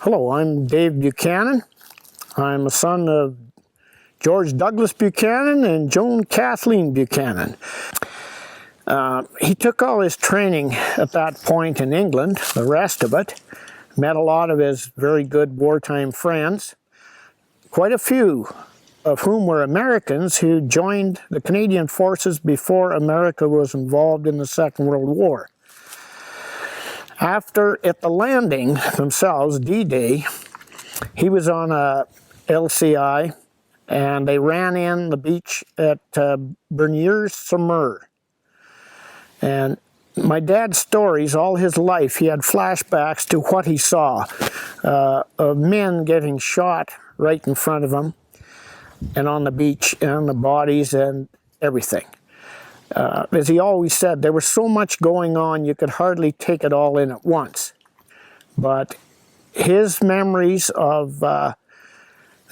Hello, I'm Dave Buchanan. I'm a son of George Douglas Buchanan and Joan Kathleen Buchanan. He took all his training at that point in England, the rest of it, met a lot of his very good wartime friends, quite a few of whom were Americans who joined the Canadian forces before America was involved in the Second World War. After, at the landing themselves, D-Day, he was on a LCI, and they ran in the beach at Bernier-sur-Mer. And my dad's stories, all his life, he had flashbacks to what he saw of men getting shot right in front of him, and on the beach, and the bodies and everything. As he always said, there was so much going on, you could hardly take it all in at once. But his memories of the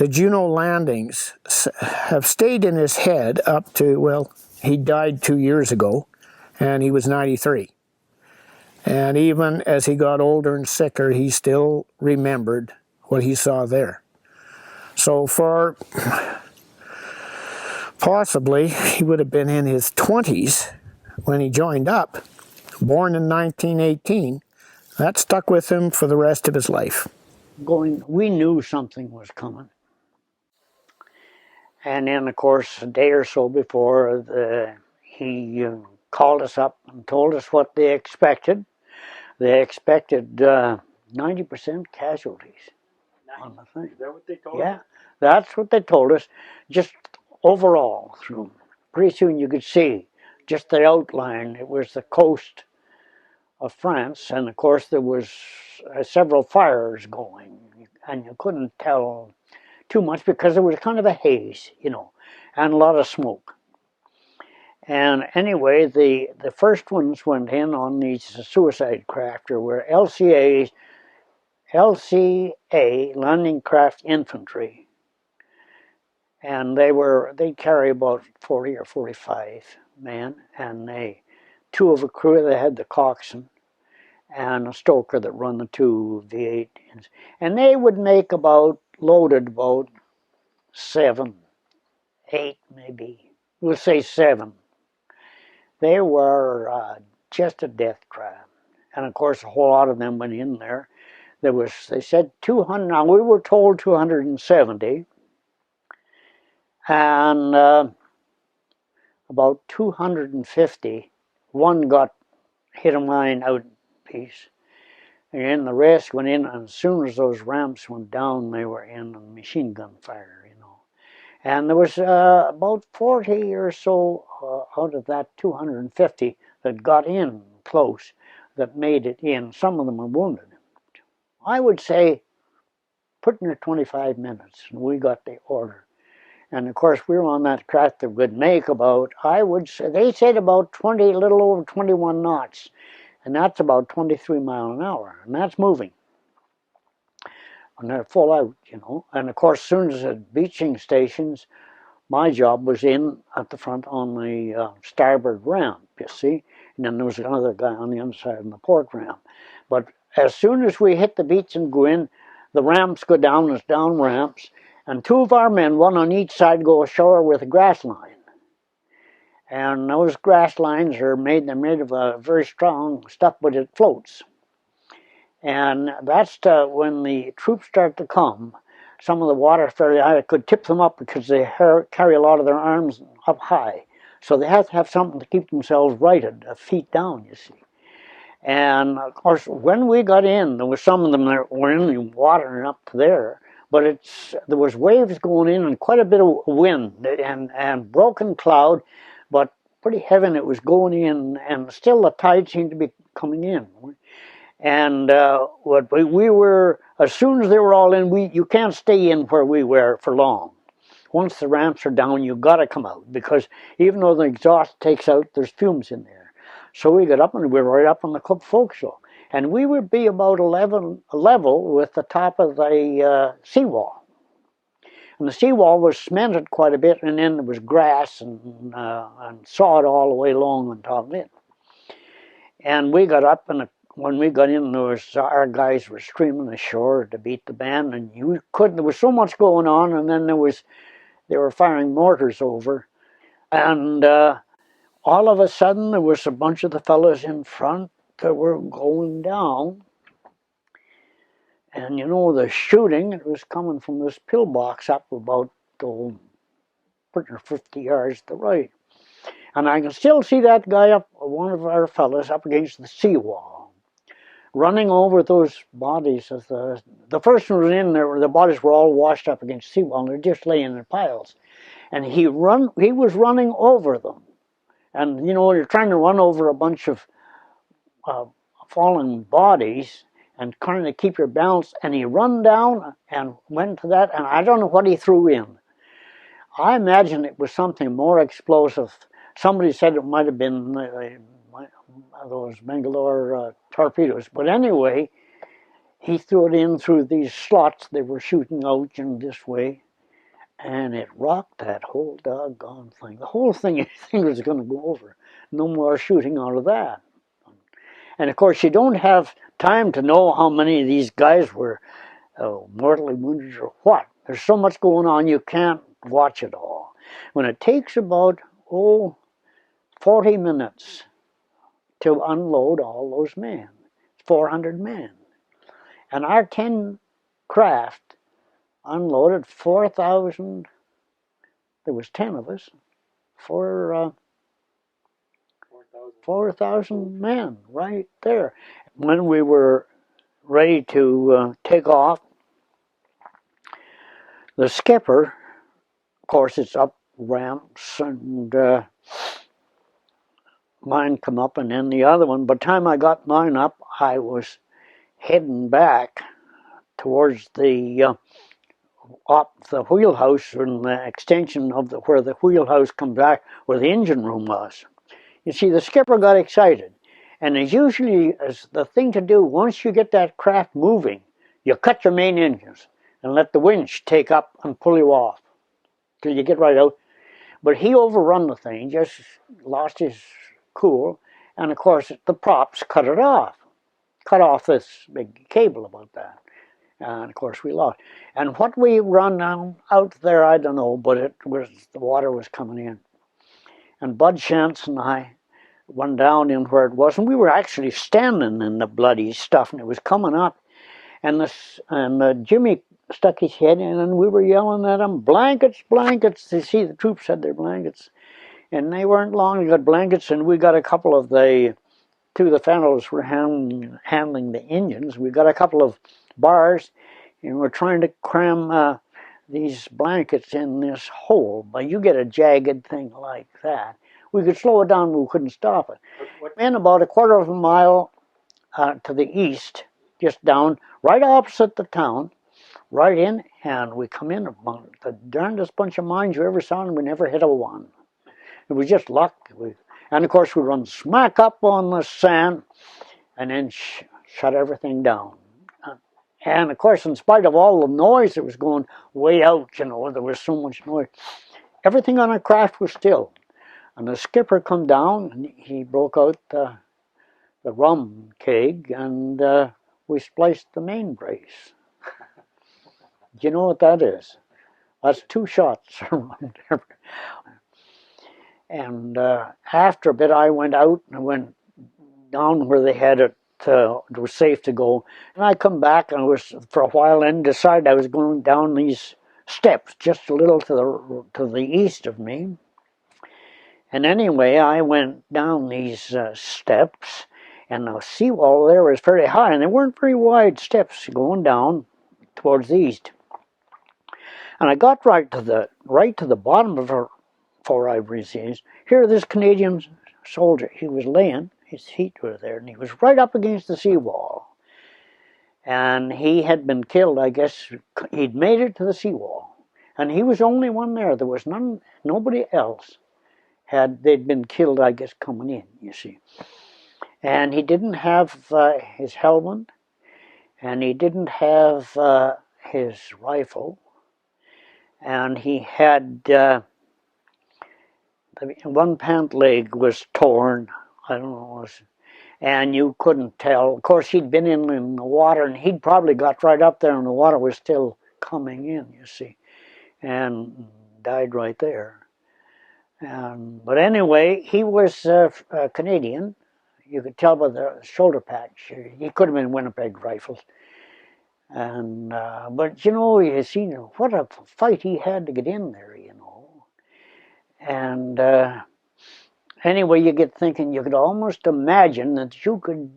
Juno landings have stayed in his head up to, well, he died 2 years ago, and he was 93. And even as he got older and sicker, he still remembered what he saw there. So for possibly, he would have been in his 20s when he joined up, born in 1918. That stuck with him for the rest of his life. We knew something was coming. And then, of course, a day or so before, he called us up and told us what they expected. They expected 90% casualties on the thing. Is that what they told you? Yeah, that's what they told us. Just overall, through. Pretty soon you could see just the outline. It was the coast of France, and of course there was several fires going, and you couldn't tell too much because there was kind of a haze, and a lot of smoke. And anyway, the first ones went in on these suicide craft. There were LCA landing craft infantry, and they carry about 40 or 45 men, and two of a crew. They had the coxswain and a stoker that run the two V8, and they would make loaded about 7, 8 maybe. We'll say 7. They were just a death trap, and of course a whole lot of them went in there. They said 200. Now we were told 270, and about 250. One hit a mine out piece, and then the rest went in. And as soon as those ramps went down, they were in a machine gun fire. And there was about 40 or so out of that 250 that got in close, that made it in. Some of them were wounded. I would say put in 25 minutes, and we got the order. And of course, we were on that craft that would make about, I would say, they said about 20, a little over 21 knots. And that's about 23 miles an hour, and that's moving. And they're full out, And of course, as soon as the beaching stations, my job was in at the front on the starboard ramp, you see. And then there was another guy on the other side on the port ramp. But as soon as we hit the beach and go in, the ramps go down as down ramps. And two of our men, one on each side, go ashore with a grass line. And those grass lines they're made of a very strong stuff, but it floats. And that's when the troops start to come. Some of the water fairly high, could tip them up because they carry a lot of their arms up high. So they have to have something to keep themselves righted, feet down, you see. And of course, when we got in, there was some of them that were in the water and up to there. But there was waves going in and quite a bit of wind and broken cloud, but pretty heavy. It was going in, and still the tide seemed to be coming in. And what we were, as soon as they were all in, you can't stay in where we were for long. Once the ramps are down, you've got to come out, because even though the exhaust takes out, there's fumes in there. So we got up, and we were right up on the club forecastle. And we would be about level with the top of the seawall. And the seawall was cemented quite a bit, and then there was grass and sod all the way along on top of it. And we got up, and when we got in, our guys were streaming ashore to beat the band, and you couldn't. There was so much going on, and then they were firing mortars over, and all of a sudden there was a bunch of the fellas in front that were going down, and the shooting, it was coming from this pillbox up about 50 yards to the right. And I can still see that guy up, one of our fellas, up against the seawall, running over those bodies. Of the first one was in there, the bodies were all washed up against the seawall, and they're just laying in piles. And he was running over them. And, you're trying to run over a bunch of fallen bodies and trying to keep your balance. And he run down and went to that, and I don't know what he threw in. I imagine it was something more explosive. Somebody said it might have been those Bangalore torpedoes. But anyway, he threw it in through these slots they were shooting out in this way, and it rocked that whole doggone thing. The whole thing, I think, was going to go over. No more shooting out of that. And of course, you don't have time to know how many of these guys were mortally wounded or what. There's so much going on, you can't watch it all. When it takes about 40 minutes to unload all those men, 400 men. And our 10 craft unloaded 4,000, there was 10 of us, for 4,000 men right there. When we were ready to take off, the skipper, of course it's up ramps, and mine come up, and then the other one. By the time I got mine up, I was heading back towards the wheelhouse, and the extension of where the wheelhouse comes back, where the engine room was. You see, the skipper got excited, and it's usually the thing to do once you get that craft moving, you cut your main engines and let the winch take up and pull you off till you get right out. But he overrun the thing, just lost his cool, and of course the props cut off this big cable about that. And of course we lost. And what we run out there, I don't know, but the water was coming in. And Bud Shantz and I went down in where it was, and we were actually standing in the bloody stuff, and it was coming up. And Jimmy stuck his head in, and we were yelling at him, blankets, blankets. You see, the troops had their blankets, and they weren't long. They got blankets, and we got a couple of two of the fellows were handling the engines. We got a couple of bars, and we're trying to cram these blankets in this hole. But you get a jagged thing like that, we could slow it down, but we couldn't stop it. In about a quarter of a mile to the east, just down, right opposite the town, right in, and we come in among the darndest bunch of mines you ever saw, and we never hit a one. It was just luck. And of course we run smack up on the sand, and then shut everything down. And of course, in spite of all the noise that was going way out, there was so much noise, everything on our craft was still. And the skipper come down, and he broke out the rum keg, and we spliced the main brace. Do you know what that is? That's 2 shots around there. And after a bit, I went out and went down where they had it. It was safe to go. And I come back, and I was for a while, and decided I was going down these steps just a little to the east of me. And anyway, I went down these steps, and the seawall there was very high, and they weren't very wide steps going down towards the east. And I got right to the bottom of her 4 ivory seas. Here, this Canadian soldier, he was laying, his feet were there, and he was right up against the seawall. And he had been killed, I guess. He'd made it to the seawall, and he was the only one there. There was nobody else. They'd been killed, I guess, coming in, you see. And he didn't have his helmet, and he didn't have his rifle, and he had one pant leg was torn. I don't know, and you couldn't tell. Of course, he'd been in the water, and he'd probably got right up there, and the water was still coming in, you see, and died right there. But anyway, he was a Canadian. You could tell by the shoulder patch. He could have been Winnipeg Rifles. And but you see what a fight he had to get in there, And anyway, you get thinking you could almost imagine that you could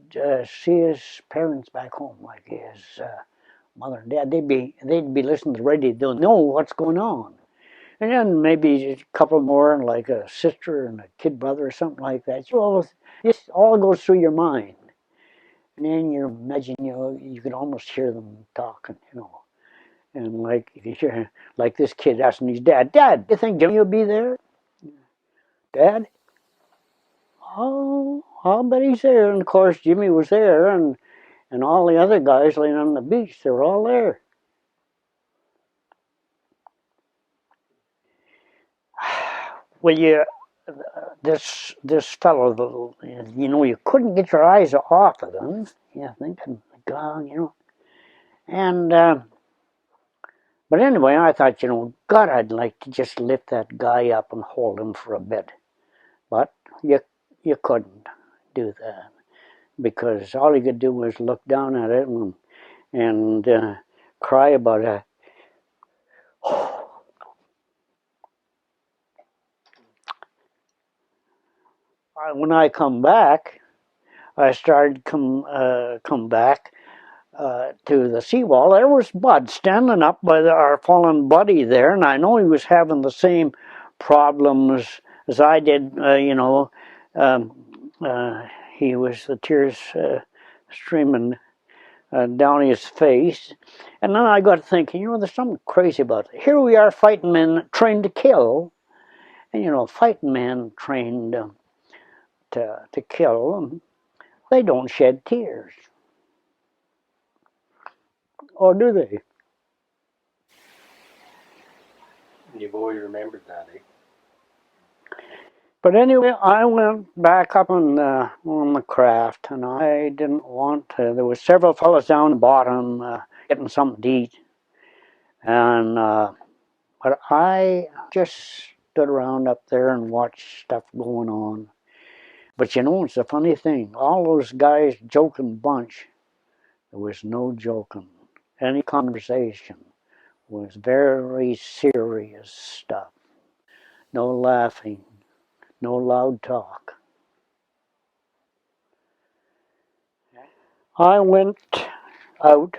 see his parents back home, like his mother and dad. They'd be listening to the radio. They'll know what's going on. And then maybe a couple more, like a sister and a kid brother or something like that. This all goes through your mind. And then you imagine, you could almost hear them talking. And like if you hear, like this kid asking his dad, "Dad, you think Jimmy will be there?" "Dad, oh, I'll bet he's there." And of course, Jimmy was there, and all the other guys laying on the beach, they were all there. Well, this fellow, you couldn't get your eyes off of him. Yeah, thinking, God. And but anyway, I thought, God, I'd like to just lift that guy up and hold him for a bit. But you couldn't do that, because all you could do was look down at it and cry about it. When I come back, I started come back to the seawall. There was Bud standing up by our fallen buddy there, and I know he was having the same problems as I did. He was the tears streaming down his face, and then I got thinking, there's something crazy about it. Here we are, fighting men trained to kill, and fighting men trained to kill. They don't shed tears, or do they? You've always remembered that, eh? But anyway, I went back up on the craft, and I didn't want to. There were several fellows down the bottom getting something to eat, and but I just stood around up there and watched stuff going on. But it's a funny thing. All those guys joking bunch, there was no joking. Any conversation was very serious stuff. No laughing, no loud talk. I went out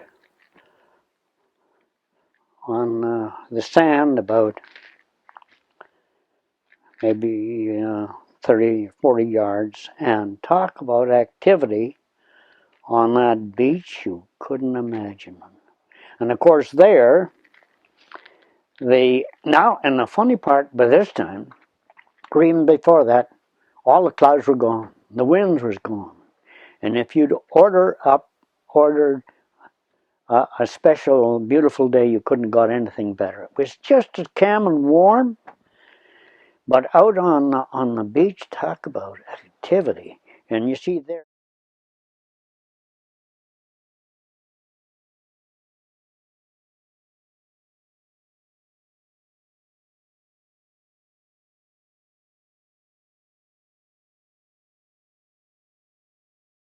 on the sand about maybe 30, 40 yards, and talk about activity on that beach you couldn't imagine. And of course and the funny part by this time, or even before that, all the clouds were gone, the winds was gone, and if you'd ordered a special beautiful day, you couldn't have got anything better. It was just as calm and warm. But out on the beach, talk about activity. And you see there.